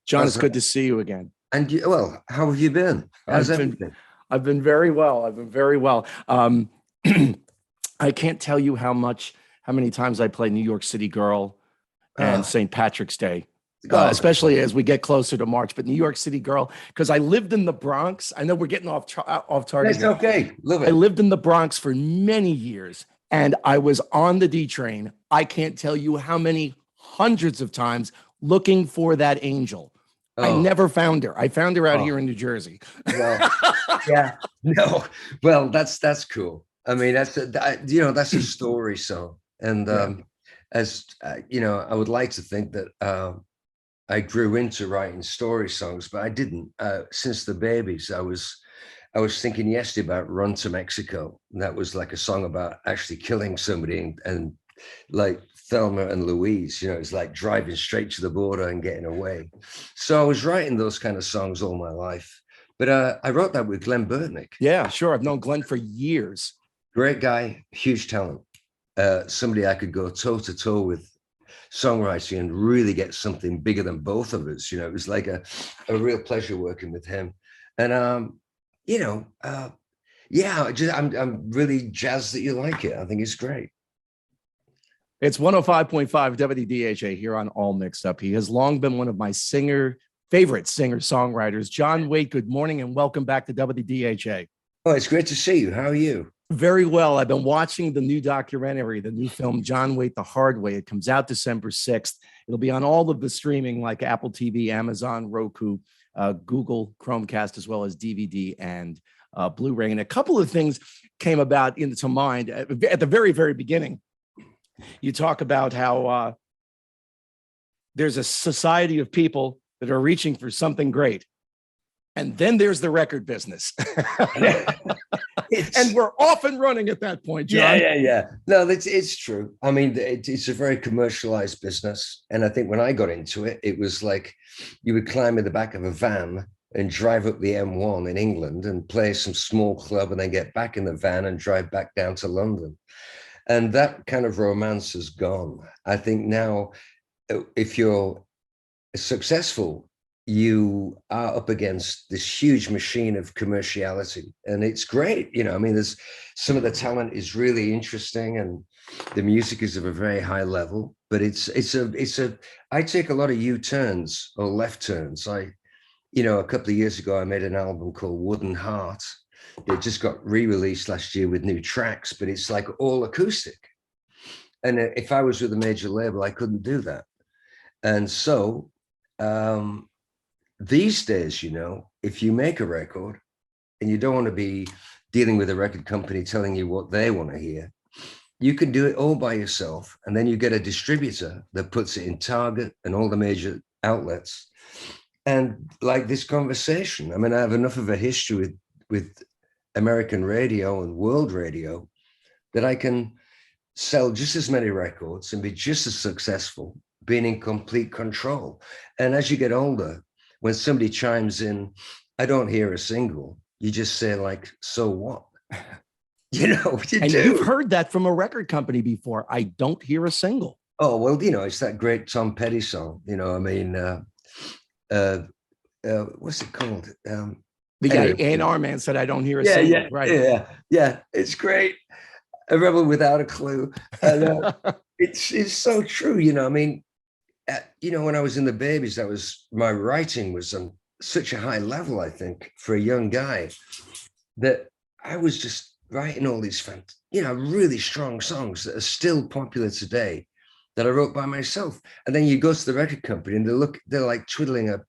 John, it's good to see you again. And you, well, how have you been? How's everything? I've been very well. I've been very well. I can't tell you how many times I play New York City Girl and Oh, St. Patrick's Day, God. especially as we get closer to March. But New York City Girl, because I lived in the Bronx. I know we're getting off target That's here. okay. Love I it. lived in the Bronx for many years, and I was on the D train. I can't tell you how many hundreds of times looking for that angel. I Oh, never found her. I found her out oh, here in New Jersey. well, yeah. No, well, that's cool. I mean, that's a story song, and Yeah. as I would like to think that I grew into writing story songs, but I didn't. Since the babies, I was thinking yesterday about Run to Mexico. And that was like a song about actually killing somebody and like Thelma and Louise, it's like driving straight to the border and getting away. So I was writing those kind of songs all my life. But I wrote that with Glenn Burtnick. Yeah, sure. I've known Glenn for years. Great guy, huge talent. Somebody I could go toe to toe with songwriting and really get something bigger than both of us. It was like a real pleasure working with him. And yeah, I'm really jazzed that you like it. I think it's great. It's 105.5 WDHA here on All Mixed Up. He has long been one of my favorite singer-songwriters. John Waite, good morning and welcome back to WDHA. Oh, it's great to see you. How are you? Very well. I've been watching the new documentary, the new film, John Waite the Hard Way. It comes out December 6th. It'll be on all of the streaming like Apple TV, Amazon, Roku, Google, Chromecast, as well as DVD and Blu-ray. And a couple of things came about into mind at the very, very beginning. You talk about how there's a society of people that are reaching for something great. And then there's the record business. And we're off and running at that point, John. Yeah. No, it's true. I mean, it's a very commercialized business. And I think when I got into it, it was like you would climb in the back of a van and drive up the M1 in England and play some small club and then get back in the van and drive back down to London. And that kind of romance is gone. I think now, if you're successful, you are up against this huge machine of commerciality, and it's great. I mean, there's some of the talent is really interesting, and the music is of a very high level. But I take a lot of U-turns or left turns. A couple of years ago, I made an album called Wooden Heart. It just got re-released last year with new tracks, but it's like all acoustic. And if I was with a major label, I couldn't do that. And so these days, if you make a record and you don't want to be dealing with a record company telling you what they want to hear, you can do it all by yourself. And then you get a distributor that puts it in Target and all the major outlets. And like this conversation, I mean, I have enough of a history with American radio and world radio that I can sell just as many records and be just as successful, being in complete control. And as you get older, when somebody chimes in, I don't hear a single, you just say like, so what? And you've heard that from a record company before. I don't hear a single. Oh, well, it's that great Tom Petty song, I mean, what's it called? The A&R man said, I don't hear a single. Right. Yeah. It's great. A rebel without a clue. And, it's so true. I mean, when I was in the babies, my writing was on such a high level, I think, for a young guy, that I was just writing all these really strong songs that are still popular today that I wrote by myself. And then you go to the record company and they're like twiddling a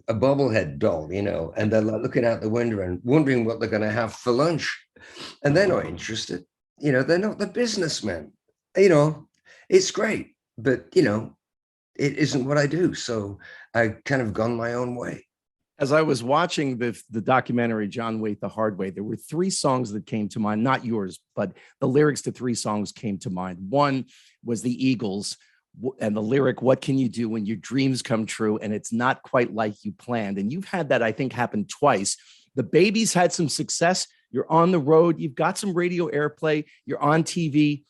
bobblehead doll, and they're like looking out the window and wondering what they're going to have for lunch. And they're not interested. They're not the businessmen. It's great, but, it isn't what I do. So I kind of gone my own way. As I was watching the documentary, John Waite the Hard Way, there were three songs that came to mind, not yours, but the lyrics to three songs came to mind. One was the Eagles, and the lyric, what can you do when your dreams come true and it's not quite like you planned? And you've had that, I think, happen twice. The Babies had some success. You're on the road. You've got some radio airplay. You're on TV,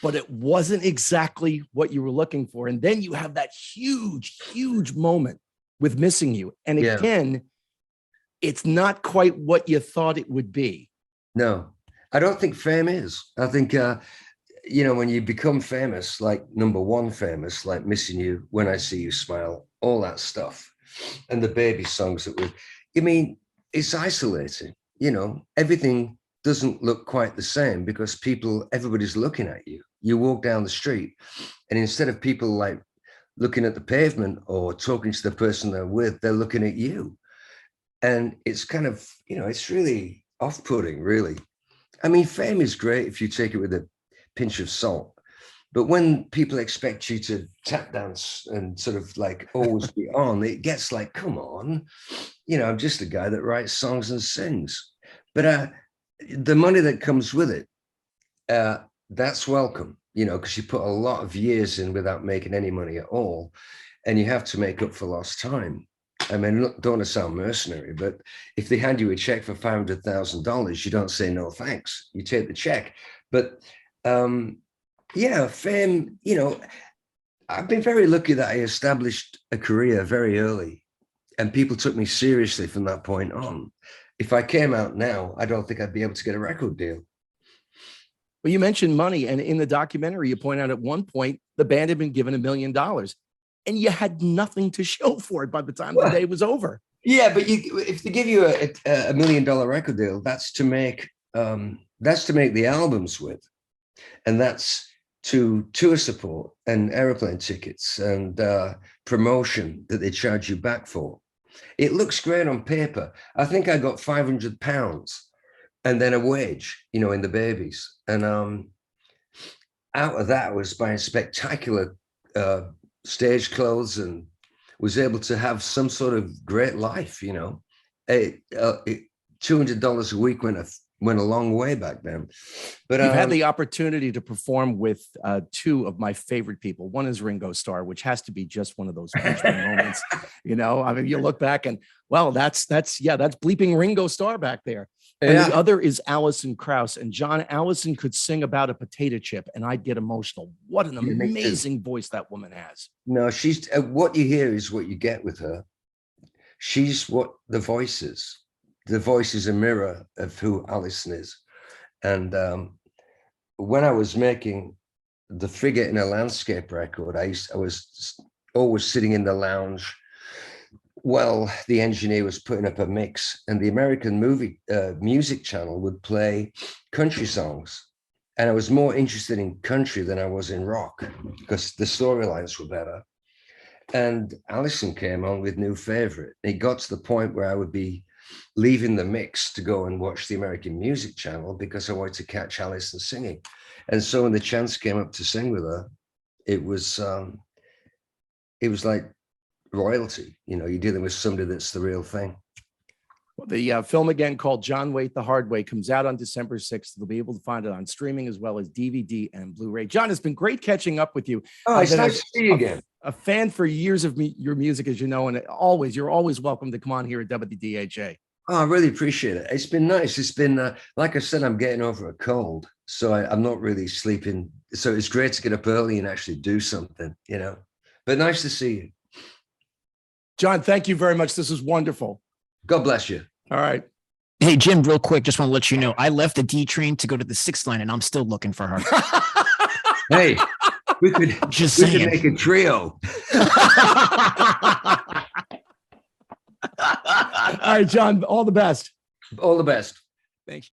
but it wasn't exactly what you were looking for. And then you have that huge, huge moment with Missing You. And Yeah. again, it's not quite what you thought it would be. No, I don't think fame is. I think, you know, when you become famous, like number one famous, like Missing You, When I See You Smile, all that stuff, and the baby songs that we, I mean, it's isolating, you know, everything doesn't look quite the same because everybody's looking at you. You walk down the street and instead of people like looking at the pavement or talking to the person they're with, they're looking at you. And it's kind of, you know, it's really off-putting, really. I mean, fame is great if you take it with a pinch of salt. But when people expect you to tap dance and sort of like always be on, it gets like, come on, you know, I'm just a guy that writes songs and sings. But the money that comes with it, that's welcome, you know, because you put a lot of years in without making any money at all. And you have to make up for lost time. I mean, don't want to sound mercenary, but if they hand you a check for $500,000, you don't say no thanks. You take the check. But yeah, fame, you know, I've been very lucky that I established a career very early and people took me seriously from that point on. If I came out now, I don't think I'd be able to get a record deal. Well, you mentioned money, and in the documentary, you point out at one point the band had been given $1 million, and you had nothing to show for it by the time the day was over. Yeah, but if they give you a $1 million record deal, that's to make the albums with, and that's to tour support and airplane tickets and promotion that they charge you back for. It looks great on paper. I think I got £500 and then a wage, you know, in the babies. And out of that, I was buying spectacular stage clothes and was able to have some sort of great life, you know. $200 a week went a long way back then. But you've had the opportunity to perform with two of my favorite people. One is Ringo Starr, which has to be just one of those moments. You know, I mean, you look back and, well, that's bleeping Ringo Starr back there. And the other is Alison Krauss. And John, Alison could sing about a potato chip and I'd get emotional. What an amazing voice that woman has. No, she's what you hear is what you get with her. She's what the voice is. The voice is a mirror of who Alison is. And when I was making the Figure in a Landscape record, I was always sitting in the lounge while the engineer was putting up a mix, and the American music channel would play country songs. And I was more interested in country than I was in rock because the storylines were better. And Alison came on with New Favorite. It got to the point where I would be leaving the mix to go and watch the American music channel because I wanted to catch Alison singing. And so when the chance came up to sing with her, it was like royalty. You know, you're dealing with somebody that's the real thing. Well, the film, again, called John Waite the Hard Way, comes out on December 6th. They'll be able to find it on streaming as well as DVD and Blu-ray. John, it's been great catching up with you. Oh, it's nice to see you again. A fan for years of your music, as you know, and you're always welcome to come on here at WDHA. Oh, I really appreciate it. It's been nice. It's been, like I said, I'm getting over a cold, so I'm not really sleeping. So it's great to get up early and actually do something, you know, but nice to see you. John, thank you very much. This is wonderful. God bless you. All right. Hey, Jim, real quick, just want to let you know, I left the D train to go to the 6th line and I'm still looking for her. Hey, we could make a trio. All right, John, all the best. All the best. Thanks.